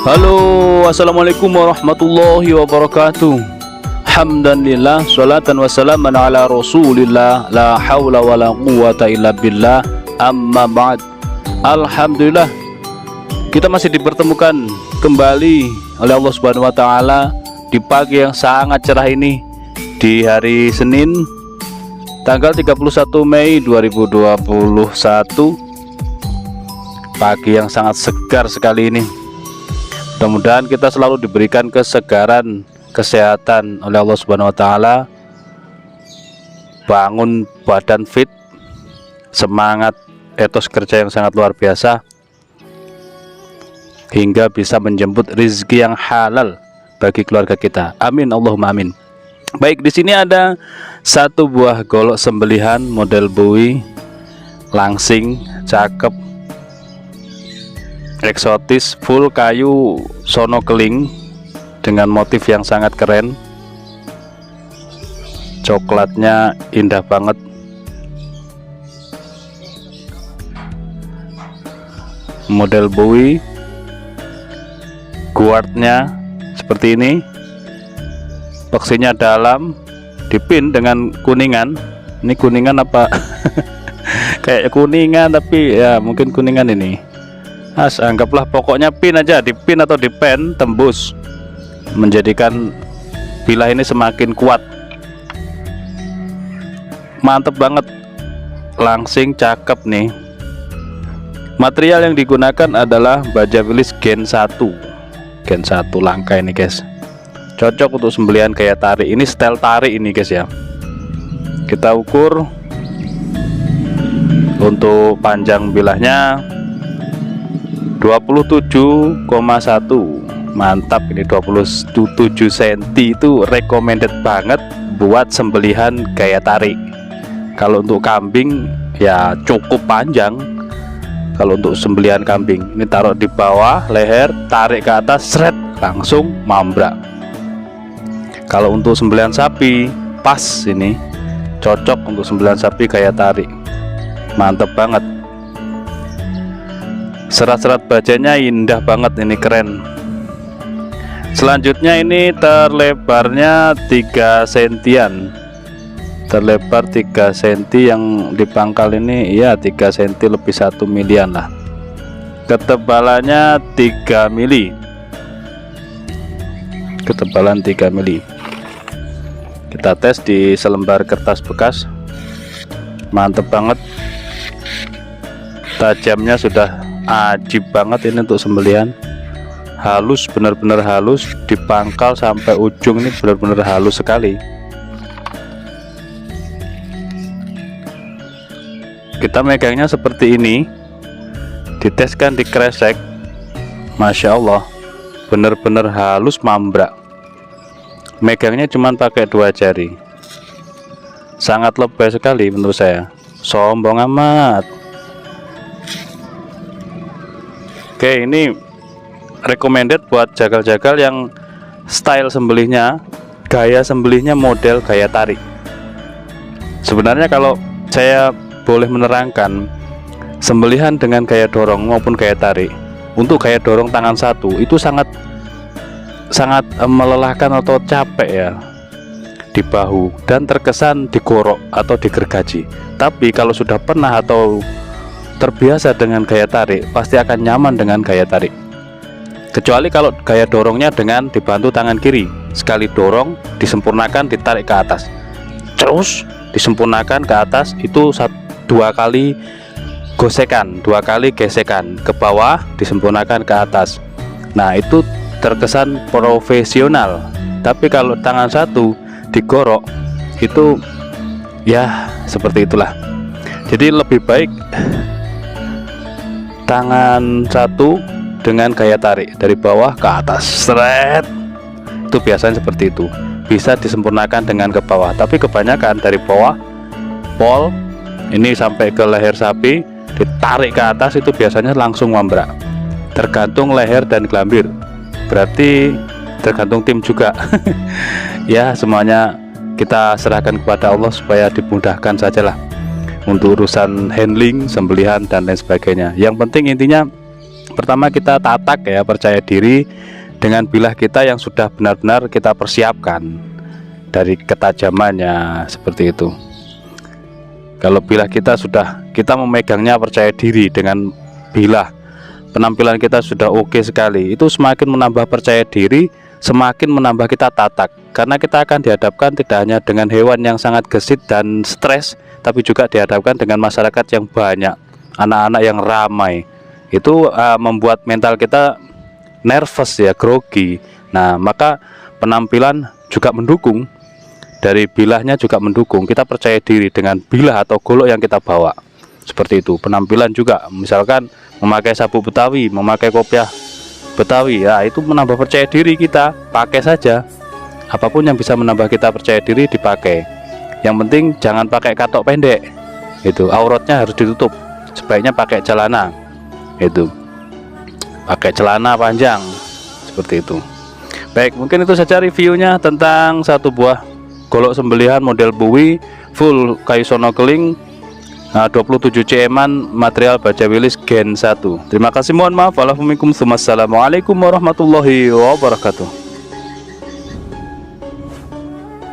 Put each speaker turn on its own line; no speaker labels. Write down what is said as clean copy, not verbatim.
Halo, assalamualaikum warahmatullahi wabarakatuh. Alhamdulillah, salatan wassalaman ala rasulillah, la hawla wa la quwata illa billah, amma ba'd. Alhamdulillah, kita masih dipertemukan kembali oleh Allah Subhanahu wa Ta'ala di pagi yang sangat cerah ini, di hari Senin tanggal 31 Mei 2021. Pagi yang sangat segar sekali ini. Mudah-mudahan kita selalu diberikan kesegaran, kesehatan oleh Allah Subhanahu wa Ta'ala, bangun badan fit, semangat, etos kerja yang sangat luar biasa, hingga bisa menjemput rezeki yang halal bagi keluarga kita. Amin Allahumma amin. Baik, di sini ada satu buah golok sembelihan model Bowie, langsing, cakep, eksotis, full kayu sono keling dengan motif yang sangat keren. Coklatnya indah banget. Model Bowie, guardnya seperti ini, boxinya dalam, dipin dengan kuningan. Ini kuningan apa? Kayak kuningan tapi ya mungkin kuningan ini. Anggaplah pokoknya pin aja, dipin atau dipen tembus, menjadikan bilah ini semakin kuat. Mantep banget, langsing, cakep nih. Material yang digunakan adalah baja Willys Gen 1 langka ini guys. Cocok untuk sembelihan kayak tarik. Ini style tarik ini guys ya. Kita ukur untuk panjang bilahnya 27,1. Mantap, ini 27 cm itu recommended banget buat sembelihan gaya tarik. Kalau untuk kambing ya cukup panjang. Kalau untuk sembelihan kambing ini taruh di bawah leher, tarik ke atas, seret, langsung mambrak. Kalau untuk sembelihan sapi pas, ini cocok untuk sembelihan sapi gaya tarik. Mantap banget. Serat-serat bajanya indah banget, ini keren. Selanjutnya ini terlebarnya 3 sentian, terlebar 3 cm, yang di pangkal ini ya 3 cm lebih 1 milian lah. Ketebalannya 3 mili, ketebalan 3 mili. Kita tes di selembar kertas bekas. Mantep banget, tajamnya sudah ajib banget ini untuk sembelihan. Halus, benar-benar halus, di pangkal sampai ujung ini benar-benar halus sekali. Kita megangnya seperti ini, diteskan di kresek, Masya Allah, benar-benar halus, mambrak. Megangnya cuman pakai 2 jari, sangat lebay sekali menurut saya. Sombong amat. Oke, ini recommended buat jagal-jagal yang style sembelihnya, gaya sembelihnya model gaya tarik. Sebenarnya kalau saya boleh menerangkan, sembelihan dengan gaya dorong maupun gaya tarik, untuk gaya dorong tangan satu itu sangat melelahkan atau capek ya di bahu, dan terkesan digorok atau digergaji. Tapi kalau sudah pernah atau terbiasa dengan gaya tarik, pasti akan nyaman dengan gaya tarik. Kecuali kalau gaya dorongnya dengan dibantu tangan kiri, sekali dorong disempurnakan, ditarik ke atas, terus disempurnakan ke atas, itu 2 kali gosekan, 2 kali gesekan ke bawah, disempurnakan ke atas. Nah, itu terkesan profesional. Tapi kalau tangan satu digorok, itu ya seperti itulah. Jadi lebih baik tangan satu dengan gaya tarik dari bawah ke atas, seret. Itu biasanya seperti itu, bisa disempurnakan dengan ke bawah. Tapi kebanyakan dari bawah pol ini sampai ke leher sapi, ditarik ke atas, itu biasanya langsung mambrak. Tergantung leher dan gelambir, berarti tergantung tim juga. Ya, semuanya kita serahkan kepada Allah supaya dimudahkan sajalah untuk urusan handling, sembelihan dan lain sebagainya. Yang penting intinya pertama kita tatak ya, percaya diri dengan bilah kita yang sudah benar-benar kita persiapkan dari ketajamannya, seperti itu. Kalau bilah kita sudah, kita memegangnya percaya diri dengan bilah, penampilan kita sudah oke sekali, itu semakin menambah percaya diri, semakin menambah kita tatak, karena kita akan dihadapkan tidak hanya dengan hewan yang sangat gesit dan stres, tapi juga dihadapkan dengan masyarakat yang banyak, anak-anak yang ramai. Itu membuat mental kita nervous ya, grogi. Nah, maka penampilan juga mendukung, dari bilahnya juga mendukung. Kita percaya diri dengan bilah atau golok yang kita bawa, seperti itu. Penampilan juga, misalkan memakai sabuk Betawi, memakai kopiah Betawi, ya itu menambah percaya diri kita. Pakai saja, apapun yang bisa menambah kita percaya diri dipakai. Yang penting jangan pakai katok pendek, itu auratnya harus ditutup. Sebaiknya pakai celana, itu pakai celana panjang, seperti itu. Baik, mungkin itu saja reviewnya tentang satu buah golok sembelihan model Bowie full kayu sono keling, 27 cm, material baja wilis Gen 1. Terima kasih, mohon maaf. Assalamualaikum warahmatullahi wabarakatuh.